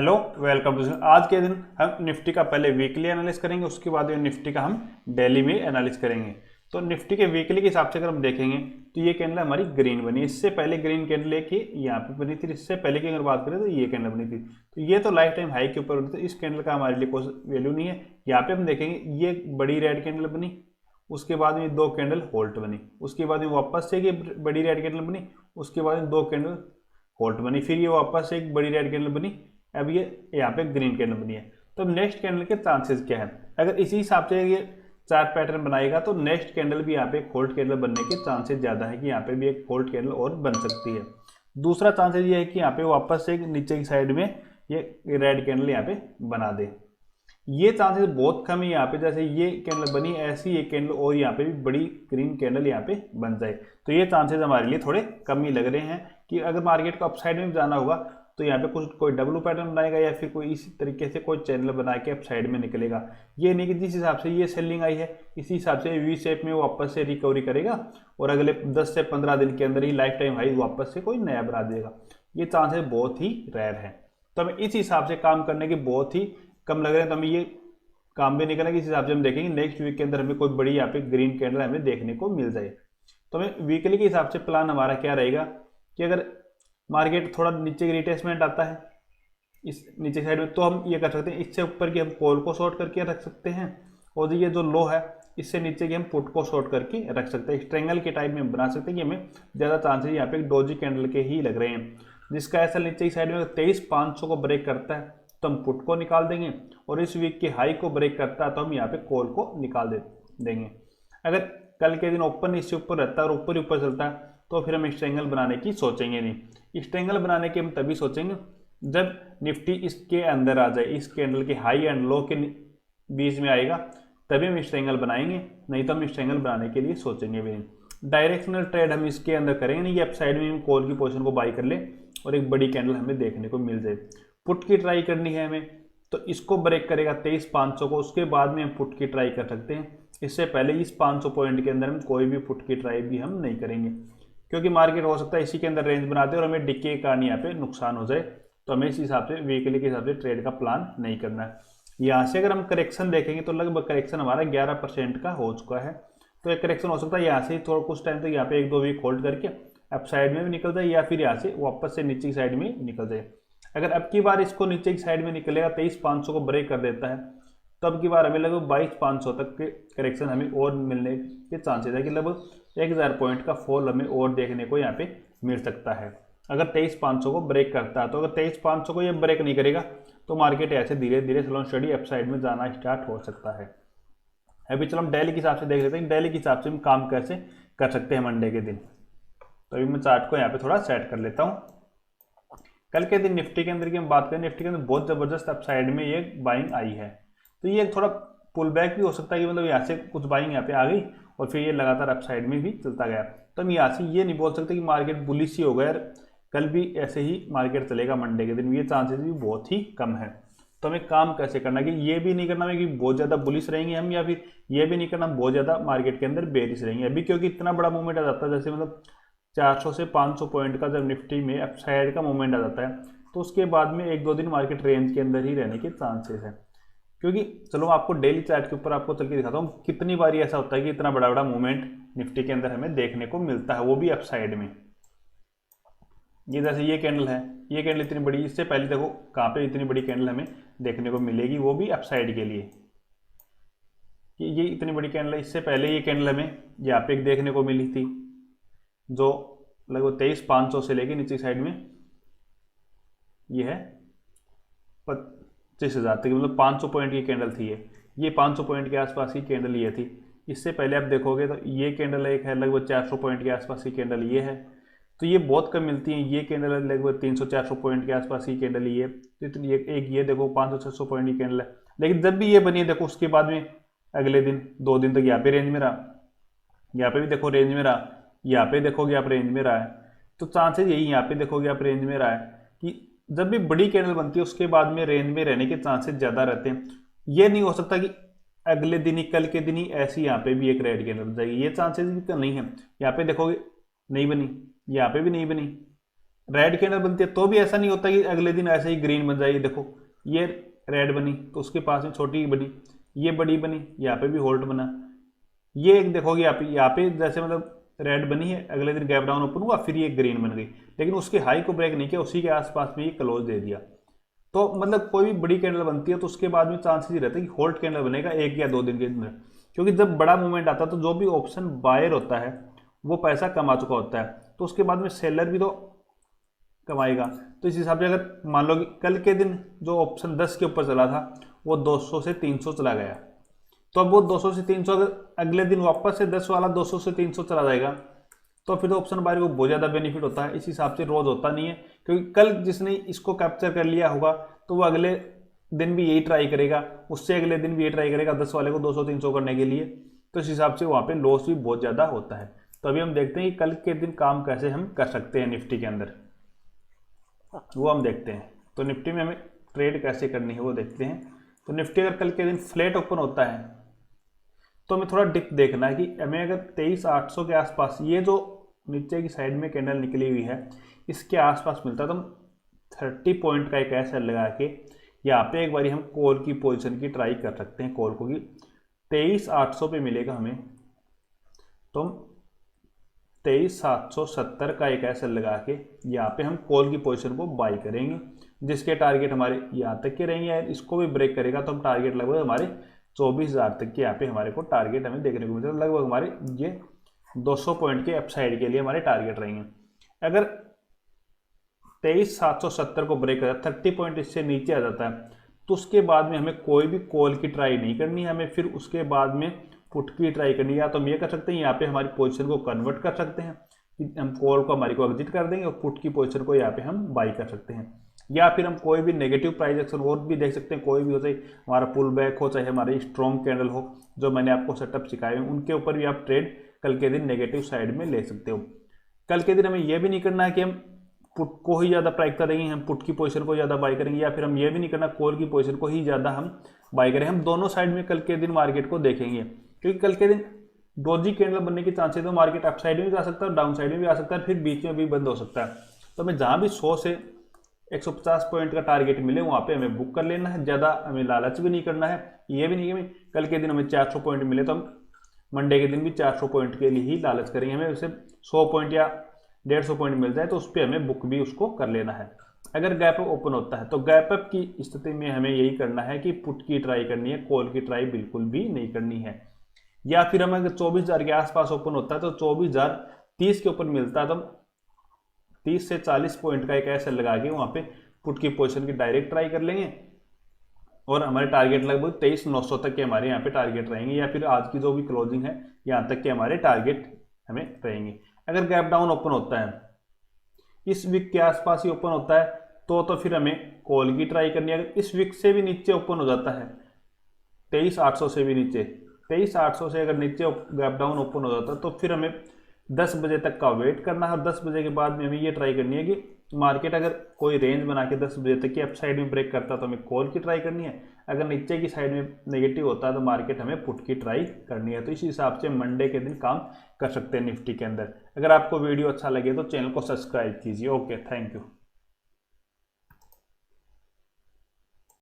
Hello, welcome to. आज के दिन हम निफ्टी का पहले वीकली एनालिस करेंगे, उसके बाद निफ्टी का हम डेली में एनालिस करेंगे। तो निफ्टी के वीकली के हिसाब से अगर हम देखेंगे तो ये कैंडल हमारी ग्रीन बनी, इससे पहले ग्रीन कैंडल एक यहाँ पे बनी थी, इससे पहले की अगर बात करें तो ये कैंडल बनी थी। तो ये तो लाइफ टाइम हाई के ऊपर बनी थी, इस कैंडल का हमारे लिए कोई वैल्यू नहीं है। यहाँ पे हम देखेंगे ये बड़ी रेड कैंडल बनी, उसके बाद में दो कैंडल होल्ट बनी, उसके बाद में वापस से ये बड़ी रेड कैंडल बनी, उसके बाद में दो कैंडल होल्ट बनी, फिर ये वापस से एक बड़ी रेड कैंडल बनी, अब ये यहाँ पे ग्रीन कैंडल बनी है। तो अब नेक्स्ट कैंडल के चांसेस क्या है? अगर इसी हिसाब से ये चार्ट पैटर्न बनाएगा तो नेक्स्ट कैंडल भी यहाँ पे एक होल्ड कैंडल बनने के चांसेस ज़्यादा है कि यहाँ पे भी एक होल्ड कैंडल और बन सकती है। दूसरा चांसेस ये है कि यहाँ पे वापस से नीचे की साइड में ये रेड कैंडल यहाँ पे बना दे। ये चांसेस बहुत कम है यहाँ पे, जैसे ये कैंडल बनी ऐसी ये कैंडल और यहाँ पे भी बड़ी ग्रीन कैंडल यहाँ पे बन जाए, तो ये चांसेस हमारे लिए थोड़े कम ही लग रहे हैं कि अगर मार्केट को अपसाइड में जाना होगा तो यहाँ पे कुछ कोई डब्ल्यू पैटर्न बनाएगा या फिर कोई इसी तरीके से कोई चैनल बना के अप साइड में निकलेगा। ये नहीं कि जिस हिसाब से ये सेलिंग आई है इसी हिसाब से वी शेप में वापस से रिकवरी करेगा और अगले 10 से 15 दिन के अंदर ही लाइफ टाइम हाई वापस से कोई नया बना देगा। ये चांसेस बहुत ही रेयर है, तो हमें इस हिसाब से काम करने के बहुत ही कम लग रहे हैं। तो हमें ये काम भी नहीं करना कि इस हिसाब से हम देखेंगे नेक्स्ट वीक के अंदर हमें कोई बड़ी यहाँ पे ग्रीन कैंडल हमें देखने को मिल जाए। तो हमें वीकली के हिसाब से प्लान हमारा क्या रहेगा कि अगर मार्केट थोड़ा नीचे की रिटेसमेंट आता है इस नीचे साइड में तो हम ये कर सकते हैं, इससे ऊपर की हम कॉल को शॉर्ट करके रख सकते हैं और ये जो लो है इससे नीचे की हम पुट को शॉर्ट करके रख सकते हैं। स्ट्रेंगल के टाइप में बना सकते हैं कि हमें ज़्यादा चांसेस यहाँ पे डोजी कैंडल के ही लग रहे हैं, जिसका ऐसा नीचे की साइड में 23,500 को ब्रेक करता है तो हम पुट को निकाल देंगे और इस वीक के हाई को ब्रेक करता है तो हम यहाँ पे कॉल को निकाल देंगे। अगर कल के दिन ओपन इससे ऊपर रहता है और ऊपर ही ऊपर चलता है तो फिर हम स्ट्रेंगल बनाने की सोचेंगे नहीं। स्ट्रेंगल बनाने की हम तभी सोचेंगे जब निफ्टी इसके अंदर आ जाए, इस कैंडल के हाई एंड लो के बीच में आएगा तभी हम स्ट्रेंगल बनाएंगे, नहीं तो हम स्ट्रेंगल बनाने के लिए सोचेंगे भी नहीं। डायरेक्शनल ट्रेड हम इसके अंदर करेंगे नहीं, ये अप साइड में हम कॉल की पोजीशन को बाई कर ले और एक बड़ी कैंडल हमें देखने को मिल जाए। पुट की ट्राई करनी है हमें तो इसको ब्रेक करेगा 23,500 को, उसके बाद में हम पुट की ट्राई कर सकते हैं। इससे पहले इस 500 पॉइंट के अंदर हम कोई भी पुट की ट्राई भी हम नहीं करेंगे, क्योंकि मार्केट हो सकता है इसी के अंदर रेंज बना दे और हमें डिक्के के कारण यहाँ पे नुकसान हो जाए। तो हमें इस हिसाब से वीकली के हिसाब से ट्रेड का प्लान नहीं करना है। यहाँ से अगर हम करेक्शन देखेंगे तो लगभग करेक्शन हमारा 11% का हो चुका है। तो एक करेक्शन हो सकता है यहाँ से थोड़ा कुछ टाइम तक यहाँ पे 1-2 वीक होल्ड करके अप साइड में भी निकल जाए या फिर यहाँ से वापस से नीचे की साइड में निकल जाए। अगर अब की बार इसको नीचे की साइड में निकलेगा 23,500 को ब्रेक कर देता है तो अब की बार हमें लगभग 22,500 तक के करेक्शन हमें और मिलने के चांसेस है कि लगभग 1,000 पॉइंट का फॉल हमें और देखने को यहाँ पे मिल सकता है अगर 23,500 को ब्रेक करता है। तो अगर 23,500 को ये ब्रेक नहीं करेगा तो मार्केट ऐसे धीरे धीरे स्लो स्टडी अपसाइड में जाना स्टार्ट हो सकता है। अभी चलो हम डेली के हिसाब से देख लेते हैं, डेली के हिसाब से हम काम कैसे कर सकते हैं मंडे के दिन। तो अभी मैं चार्ट को यहाँ पे थोड़ा सेट कर लेता हूँ। कल के दिन निफ्टी के अंदर की हम बात करें, निफ्टी के अंदर बहुत जबरदस्त अपसाइड में ये बाइंग आई है, तो ये थोड़ा पुल बैक भी हो सकता है कि मतलब यहाँ से कुछ बाइंग यहाँ पे आ गई और फिर ये लगातार अपसाइड में भी चलता गया। तो हम यहाँ से ये नहीं बोल सकते कि मार्केट बुलिश ही हो गया, कल भी ऐसे ही मार्केट चलेगा मंडे के दिन, ये चांसेस भी बहुत ही कम है। तो हमें काम कैसे करना कि ये भी नहीं करना है कि बहुत ज़्यादा बुलिश रहेंगे हम, या फिर ये भी नहीं करना बहुत ज़्यादा मार्केट के अंदर बेरिश रहेंगे अभी, क्योंकि इतना बड़ा मूवमेंट आ जाता है जैसे मतलब 400 से 500 पॉइंट का जब निफ्टी में अपसाइड का मूवमेंट आ जाता है तो उसके बाद में 1-2 दिन मार्केट रेंज के अंदर ही रहने के चांसेस है। क्योंकि चलो आपको डेली चार्ट के ऊपर आपको चल के दिखाता हूँ कितनी बार ऐसा होता है कि इतना बड़ा बड़ा मूवमेंट निफ्टी के अंदर हमें देखने को मिलता है, वो भी अपसाइड में। ये जैसे ये कैंडल है, ये कैंडल इतनी बड़ी, इससे पहले देखो कहाँ पे इतनी बड़ी कैंडल हमें देखने को मिलेगी, वो भी अपसाइड के लिए। ये इतनी बड़ी कैंडल है, इससे पहले ये कैंडल हमें यहाँ पे देखने को मिली थी जो लगभग 23,500 से लेके नीचे साइड में ये है 25,000 तक, मतलब 500 पॉइंट की कैंडल थी ये 500 पॉइंट के आसपास की कैंडल ये थी। इससे पहले आप देखोगे तो ये कैंडल एक है लगभग 400 पॉइंट के आसपास की कैंडल ये है, तो ये बहुत कम मिलती है। ये कैंडल है लगभग 300-400 पॉइंट के आसपास की कैंडल ये, तो इतनी एक ये देखो 500-600 पॉइंट की कैंडल है। लेकिन जब भी ये बनी है देखो उसके बाद में अगले दिन 2 दिन तक यहाँ पे रेंज में रहा, यहाँ पे भी देखो रेंज में रहा, यहाँ पे देखोगे आप रेंज में रहा है। तो चांसेस यही यहाँ पे देखोगे आप रेंज में रहा है कि जब भी बड़ी कैंडल बनती है उसके बाद में रेंज में रहने के चांसेस ज़्यादा रहते हैं। ये नहीं हो सकता कि अगले दिन ही कल के दिन ही ऐसी यहाँ पे भी एक रेड कैंडल बन जाएगी, ये चांसेस भी तो नहीं है। यहाँ पे देखोगे नहीं बनी, यहाँ पे भी नहीं बनी, रेड कैंडल बनती है तो भी ऐसा नहीं होता कि अगले दिन ऐसे ही ग्रीन बन जाएगी। देखो ये रेड बनी तो उसके पास में छोटी बनी, ये बड़ी बनी, यहाँ पे भी होल्ड बना, ये एक देखोगे यहाँ पे जैसे मतलब रेड बनी है, अगले दिन गैप डाउन ओपन हुआ, फिर ये ग्रीन बन गई, लेकिन उसके हाई को ब्रेक नहीं किया, उसी के आसपास में ये क्लोज दे दिया। तो मतलब कोई भी बड़ी कैंडल बनती है तो उसके बाद में चांसेस ही रहते हैं कि होल्ड कैंडल बनेगा 1 या 2 दिन के अंदर, क्योंकि जब बड़ा मूवमेंट आता है तो जो भी ऑप्शन बायर होता है वो पैसा कमा चुका होता है, तो उसके बाद में सेलर भी तो कमाएगा। तो इस हिसाब से अगर मान लो कि कल के दिन जो ऑप्शन 10 के ऊपर चला था वो 200 से 300 चला गया, तो अब वो 200 से 300 अगर अगले दिन वापस से 10 वाला 200 से 300 चला जाएगा तो फिर तो ऑप्शन बायर को बहुत ज़्यादा बेनिफिट होता है। इस हिसाब से रोज होता नहीं है, क्योंकि कल जिसने इसको कैप्चर कर लिया होगा तो वो अगले दिन भी यही ट्राई करेगा, उससे अगले दिन भी यही ट्राई करेगा 10 वाले को 200-300 करने के लिए, तो इस हिसाब से वहाँ पे लॉस भी बहुत ज़्यादा होता है। तो अभी हम देखते हैं कि कल के दिन काम कैसे हम कर सकते हैं निफ्टी के अंदर, वो हम देखते हैं। तो निफ्टी में हमें ट्रेड कैसे करनी है वो देखते हैं। तो निफ्टी अगर कल के दिन फ्लैट ओपन होता है तो हमें थोड़ा डिप देखना है कि हमें अगर 23,800 के आसपास ये जो नीचे की साइड में कैंडल निकली हुई है इसके आसपास मिलता है तो हम 30 पॉइंट का एक ऐसा लगा के यहाँ पे एक बारी हम कॉल की पोजीशन की ट्राई कर सकते हैं। कॉल को कि 23,800 पे मिलेगा हमें तो हम 23,770 का एक ऐसा लगा के यहाँ पे हम कॉल की पोजीशन को बाई करेंगे, जिसके टारगेट हमारे यहाँ तक के रहेंगे। इसको भी ब्रेक करेगा तो हम टारगेट लगभग हमारे 24,000 तक के यहाँ पे हमारे को टारगेट हमें देखने को मिलता है। लगभग हमारे ये 200 पॉइंट के अपसाइड के लिए हमारे टारगेट रहेंगे। अगर 23,770 को ब्रेक करता है, 30 पॉइंट इससे नीचे आ जाता है, तो उसके बाद में हमें कोई भी कॉल की ट्राई नहीं करनी है, हमें फिर उसके बाद में पुट की ट्राई करनी है। या तो हम ये कर सकते हैं यहाँ पे हमारी पोजीशन को कन्वर्ट कर सकते हैं कि हम कॉल को हमारी को एग्जिट कर देंगे और पुट की पोजीशन को यहाँ पे हम बाई कर सकते हैं। या फिर हम कोई भी नेगेटिव प्राइस एक्शन और भी देख सकते हैं, कोई भी हो, चाहे हमारा पुल बैक हो, चाहे हमारी स्ट्रॉन्ग कैंडल हो, जो मैंने आपको सेटअप सिखाए हैं उनके ऊपर भी आप ट्रेड कल के दिन नेगेटिव साइड में ले सकते हो। कल के दिन हमें यह भी नहीं करना है कि हम पुट को ही ज़्यादा प्राइस करेंगे, हम पुट की पोजीशन को ज़्यादा बाई करेंगे, या फिर हम ये भी नहीं करना कॉल की पोजीशन को ही ज़्यादा हम बाई करें। हम दोनों साइड में कल के दिन मार्केट को देखेंगे, क्योंकि कल के दिन डोजी कैंडल बनने के चांसेस है, मार्केट अप साइड में भी जा सकता है और डाउन साइड में भी आ सकता है, फिर बीच में भी बंद हो सकता है। तो हमें जहाँ भी 100 से 150 पॉइंट का टारगेट मिले वहाँ पे हमें बुक कर लेना है, ज़्यादा हमें लालच भी नहीं करना है। ये भी नहीं कि कल के दिन हमें 400 पॉइंट मिले तो हम मंडे के दिन भी 400 पॉइंट के लिए ही लालच करेंगे। हमें उसे 100 पॉइंट या 150 पॉइंट मिल जाए तो उस पर हमें बुक भी उसको कर लेना है। अगर गैप अप ओपन होता है तो गैप अप की स्थिति में हमें यही करना है कि पुट की ट्राई करनी है, कॉल की ट्राई बिल्कुल भी नहीं करनी है। या फिर हमें अगर 24,000 के आसपास ओपन होता है तो 24,030 के ऊपर मिलता है तो 30 से 40 पॉइंट का एक ऐसा लगा के वहाँ पे पुट की पोजीशन की डायरेक्ट ट्राई कर लेंगे और हमारे टारगेट लगभग 23,900 तक के हमारे यहाँ पे टारगेट रहेंगे, या फिर आज की जो भी क्लोजिंग है यहाँ तक के हमारे टारगेट हमें रहेंगे। अगर गैप डाउन ओपन होता है इस वीक के आसपास ही ओपन होता है तो फिर हमें कॉल की ट्राई करनी है। अगर इस वीक से भी नीचे ओपन हो जाता है 23,800 से भी नीचे, 23,800 से अगर नीचे गैप डाउन ओपन हो जाता है तो फिर हमें 10 बजे तक का वेट करना है और 10 बजे के बाद में हमें ये ट्राई करनी है कि मार्केट अगर कोई रेंज बना के 10 बजे तक की अप साइड में ब्रेक करता है तो हमें कॉल की ट्राई करनी है, अगर नीचे की साइड में नेगेटिव होता है तो मार्केट हमें पुट की ट्राई करनी है। तो इस हिसाब से मंडे के दिन काम कर सकते हैं निफ्टी के अंदर। अगर आपको वीडियो अच्छा लगे तो चैनल को सब्सक्राइब कीजिए। Okay, thank you.